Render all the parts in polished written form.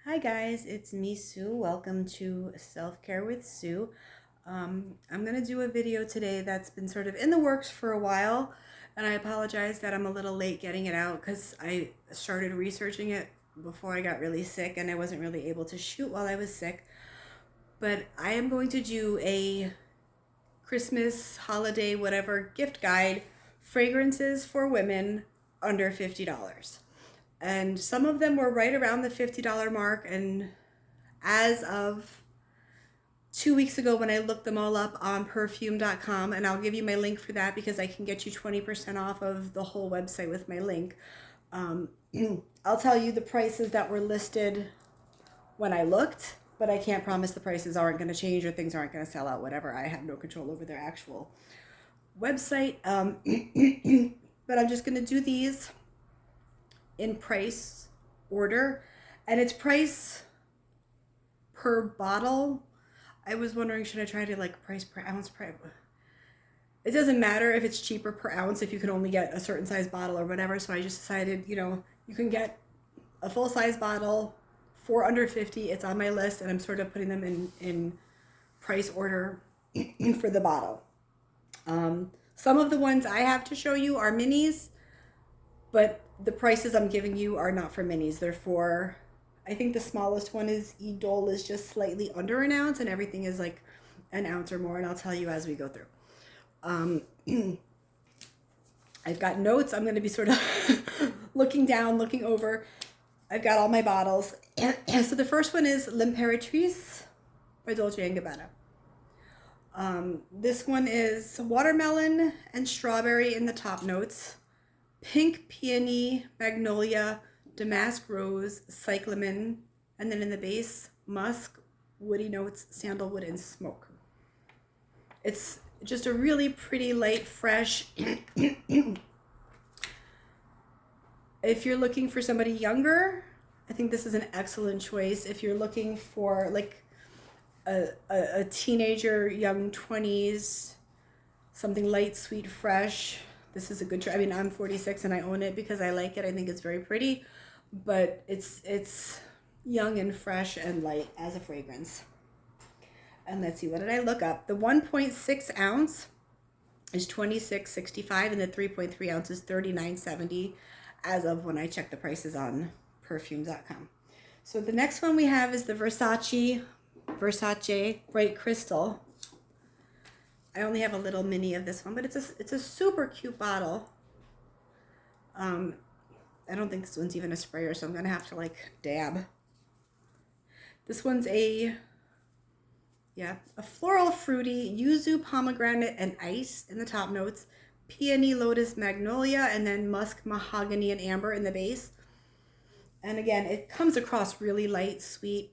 Hi guys, it's me, Sue. Welcome to Self Care with Sue. I'm gonna do a video today that's been sort of in the works for a while, and I apologize that I'm a little late getting it out because I started researching it before I got really sick and I wasn't really able to shoot while I was sick. But I am going to do a Christmas, holiday, whatever gift guide, fragrances for women under $50. And some of them were right around the $50 mark, and as of 2 weeks ago when I looked them all up on perfume.com, and I'll give you my link for that because I can get you 20% off of the whole website with my link. Um, I'll tell you the prices that were listed when I looked, but I can't promise the prices aren't going to change or things aren't going to sell out, whatever. I have no control over their actual website. But I'm just going to do these in price order, and it's price per bottle. I was wondering, should I try to like price per ounce? It doesn't matter if it's cheaper per ounce if you can only get a certain size bottle or whatever. So I just decided, you can get a full size bottle for under 50. It's on my list, and I'm sort of putting them in price order for the bottle. Some of the ones I have to show you are minis, but the prices I'm giving you are not for minis. They're for, I think the smallest one is Idol, is just slightly under an ounce, and everything is like an ounce or more, and I'll tell you as we go through. I've got notes. I'm going to be sort of looking down, looking over. I've got all my bottles. So the first one is L'Imperatrice by Dolce & Gabbana. This one is watermelon and strawberry in the top notes. Pink peony, magnolia, damask rose, cyclamen, and then in the base, musk, woody notes, sandalwood, and smoke. It's just a really pretty, light, fresh. If you're looking for somebody younger, I think this is an excellent choice. If you're looking for like a teenager, young 20s, something light, sweet, fresh, this is a good choice. I mean, I'm 46 and I own it because I like it. I think it's very pretty, but it's young and fresh and light as a fragrance. And let's see, what did I look up? The 1.6 ounce is $26.65 and the 3.3 ounce is $39.70 as of when I checked the prices on perfume.com. So the next one we have is the Versace Bright Crystal. I only have a little mini of this one, but it's a super cute bottle. I don't think this one's even a sprayer, so I'm gonna have to like dab. This one's a floral fruity yuzu, pomegranate, and ice in the top notes, peony, lotus, magnolia, and then musk, mahogany, and amber in the base. And again, it comes across really light, sweet,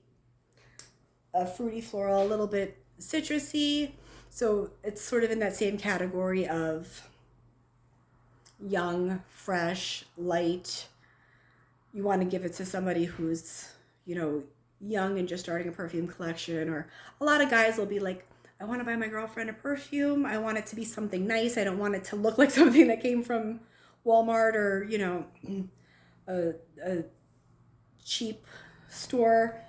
fruity, floral, a little bit citrusy. So it's sort of in that same category of young, fresh, light. You want to give it to somebody who's, young and just starting a perfume collection. Or a lot of guys will be like, I want to buy my girlfriend a perfume. I want it to be something nice. I don't want it to look like something that came from Walmart or, a cheap store.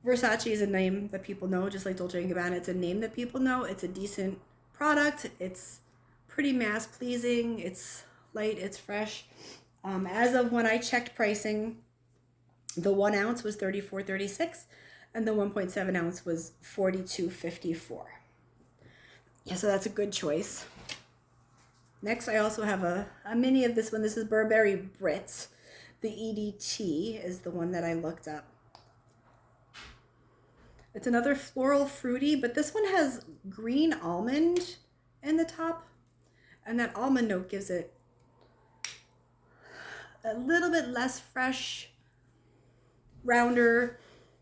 Versace is a name that people know, just like Dolce & Gabbana. It's a name that people know. It's a decent product. It's pretty mass pleasing. It's light. It's fresh. As of when I checked pricing, the 1 ounce was $34.36 and the 1.7 ounce was $42.54. Yeah, so that's a good choice. Next, I also have a mini of this one. This is Burberry Brit. The EDT is the one that I looked up. It's another floral fruity, but this one has green almond in the top, and that almond note gives it a little bit less fresh, rounder,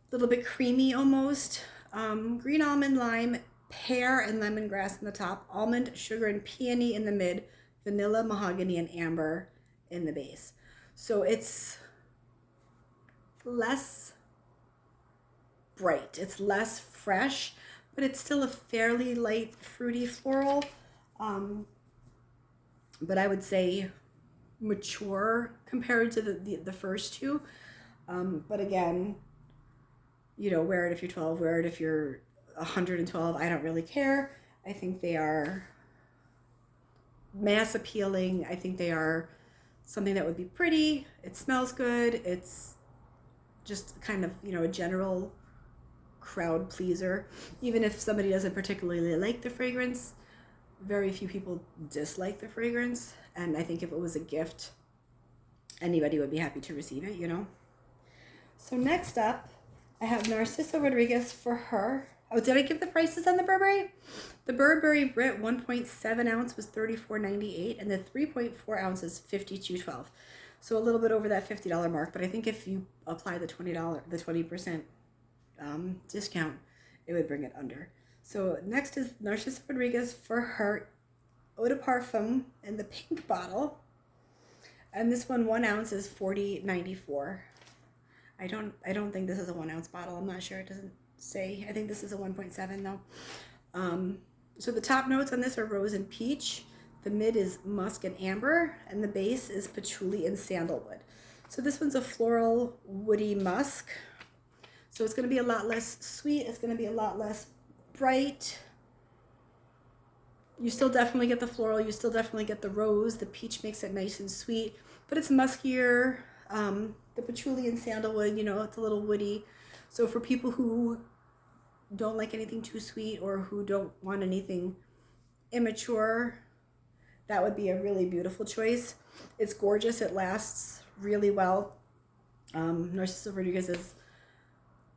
a little bit creamy almost. Green almond, lime, pear, and lemongrass in the top, almond, sugar, and peony in the mid, vanilla, mahogany, and amber in the base. So it's less bright, it's less fresh, but it's still a fairly light, fruity floral. But I would say mature compared to the first two. But again, you know, wear it if you're 12, wear it if you're 112. I don't really care. I think they are mass appealing. I think they are something that would be pretty. It smells good. It's just kind of, you know, a general crowd pleaser. Even if somebody doesn't particularly like the fragrance, very few people dislike the fragrance. And I think if it was a gift, anybody would be happy to receive it, you know. So next up, I have Narciso Rodriguez for her. Oh, did I give the prices on the Burberry? The Burberry Brit 1.7 ounce was $34.98, and the 3.4 ounces $52.12. So a little bit over that $50 mark. But I think if you apply the $20% discount, it would bring it under. So next is Narciso Rodriguez for her Eau de Parfum in the pink bottle, and this one ounce is $40.94. I don't think this is a 1 ounce bottle. I'm not sure. It doesn't say. I think this is a 1.7 though. So the top notes on this are rose and peach. The mid is musk and amber, and the base is patchouli and sandalwood. So this one's a floral woody musk. So it's going to be a lot less sweet. It's going to be a lot less bright. You still definitely get the floral. You still definitely get the rose. The peach makes it nice and sweet, but it's muskier. The patchouli and sandalwood, you know, it's a little woody. So for people who don't like anything too sweet or who don't want anything immature, that would be a really beautiful choice. It's gorgeous. It lasts really well. Narciso Rodriguez is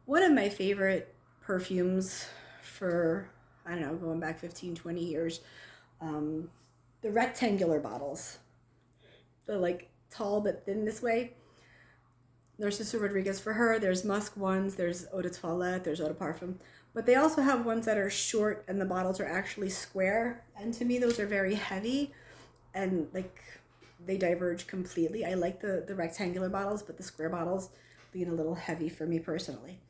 one of my favorite perfumes for, I don't know, going back 15, 20 years. The rectangular bottles, the like tall but thin this way. Narciso Rodriguez for her. There's musk ones, there's eau de toilette, there's eau de parfum, but they also have ones that are short and the bottles are actually square. And to me, those are very heavy and like they diverge completely. I like the rectangular bottles, but the square bottles being a little heavy for me personally.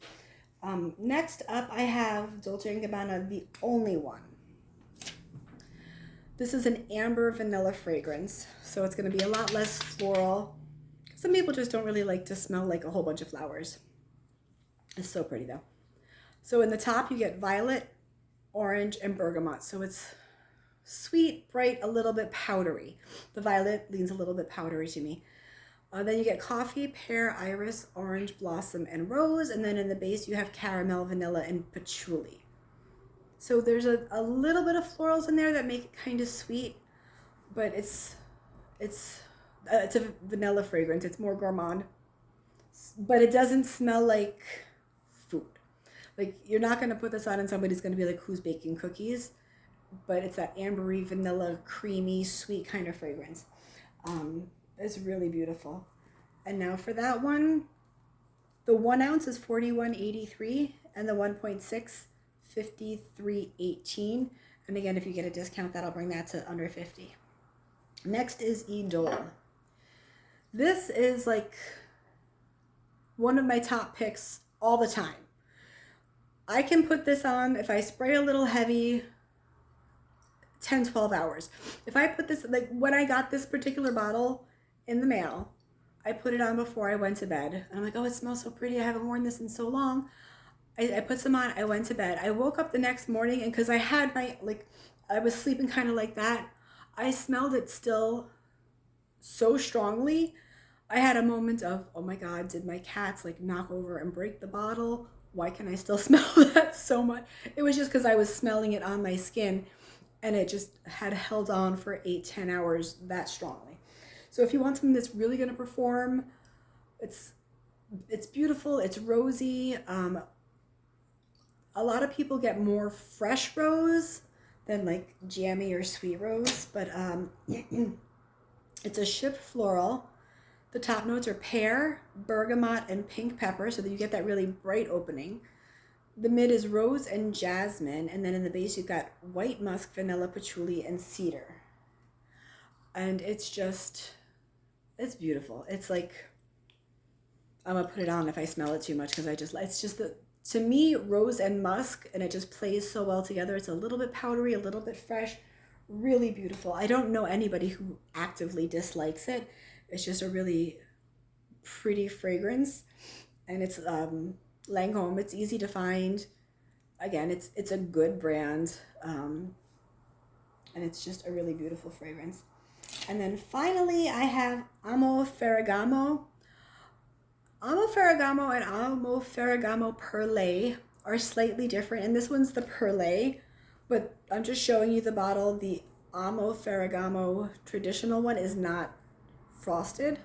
Next up, I have Dolce & Gabbana, The Only One. This is an amber vanilla fragrance, so it's going to be a lot less floral. Some people just don't really like to smell like a whole bunch of flowers. It's so pretty though. So in the top you get violet, orange, and bergamot. So it's sweet, bright, a little bit powdery. The violet leans a little bit powdery to me. Then you get coffee, pear, iris, orange, blossom, and rose. And then in the base you have caramel, vanilla, and patchouli. So there's a little bit of florals in there that make it kind of sweet, but it's a vanilla fragrance. It's more gourmand, but it doesn't smell like food. Like you're not going to put this on and somebody's going to be like, who's baking cookies? But it's that ambery, vanilla, creamy, sweet kind of fragrance. It's really beautiful. And now for that one, the 1 ounce is $41.83 and the 1.6 $53.18. And again, if you get a discount, that'll bring that to under $50. Next is Idole. This is like one of my top picks all the time. I can put this on if I spray a little heavy, 10, 12 hours. If I put this, like when I got this particular bottle in the mail, I put it on before I went to bed. And I'm like, oh, it smells so pretty. I haven't worn this in so long. I put some on, I went to bed. I woke up the next morning and because I had my, like, I was sleeping kind of like that. I smelled it still so strongly. I had a moment of, oh my God, did my cats like knock over and break the bottle? Why can I still smell that so much? It was just because I was smelling it on my skin and it just had held on for 8-10 hours that strongly. So if you want something that's really going to perform, it's beautiful, it's rosy. A lot of people get more fresh rose than like jammy or sweet rose, but it's a shipped floral. The top notes are pear, bergamot, and pink pepper, so that you get that really bright opening. The mid is rose and jasmine, and then in the base you've got white musk, vanilla, patchouli, and cedar. And it's beautiful. It's like, I'm gonna put it on if I smell it too much because it's just to me, rose and musk, and it just plays so well together. It's a little bit powdery, a little bit fresh, really beautiful. I don't know anybody who actively dislikes it. It's just a really pretty fragrance, and it's Lancome. It's easy to find. Again, it's a good brand, and it's just a really beautiful fragrance. And then finally, I have Amo Ferragamo. Amo Ferragamo and Amo Ferragamo Perlé are slightly different, and this one's the Perlé, but I'm just showing you the bottle. The Amo Ferragamo traditional one is not frosted,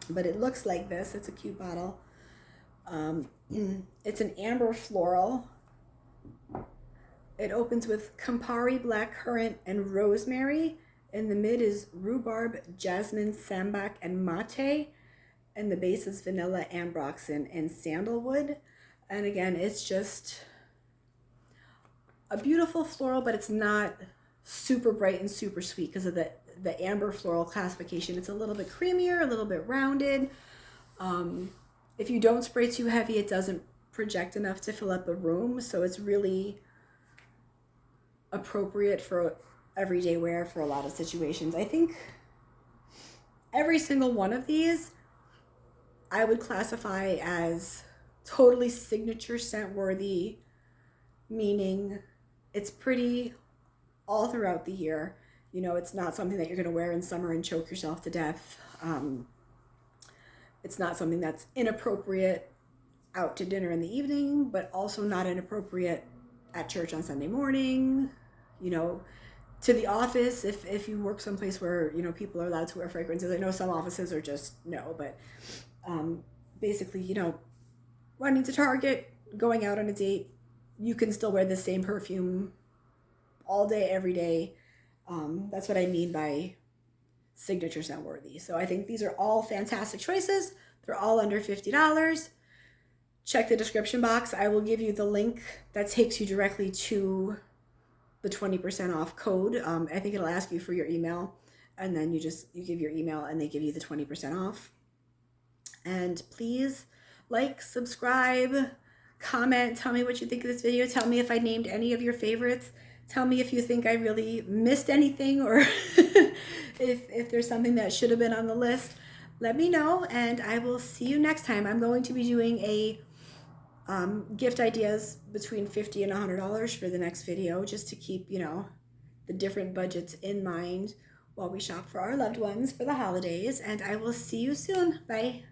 but it looks like this. It's a cute bottle. It's an amber floral. It opens with Campari, blackcurrant, and rosemary. In the mid is rhubarb, jasmine, sambac, and mate. And the base is vanilla, ambroxan, and sandalwood. And again, it's just a beautiful floral, but it's not super bright and super sweet because of the amber floral classification. It's a little bit creamier, a little bit rounded. If you don't spray too heavy, it doesn't project enough to fill up a room. So it's really appropriate for everyday wear for a lot of situations. I think every single one of these I would classify as totally signature scent worthy, meaning it's pretty all throughout the year. You know, it's not something that you're going to wear in summer and choke yourself to death. It's not something that's inappropriate out to dinner in the evening, but also not inappropriate at church on Sunday morning, you know, to the office if you work someplace where, you know, people are allowed to wear fragrances. I know some offices are just no, but basically, you know, running to Target, going out on a date, you can still wear the same perfume all day, every day. That's what I mean by signature scent worthy. So I think these are all fantastic choices. They're all under $50. Check the description box. I will give you the link that takes you directly to the 20% off code. I think it'll ask you for your email, and then you give your email and they give you the 20% off. And please like, subscribe, comment, tell me what you think of this video. Tell me if I named any of your favorites. Tell me if you think I really missed anything, or if there's something that should have been on the list. Let me know, and I will see you next time. I'm going to be doing a gift ideas between $50 and $100 for the next video, just to keep, you know, the different budgets in mind while we shop for our loved ones for the holidays. And I will see you soon. Bye.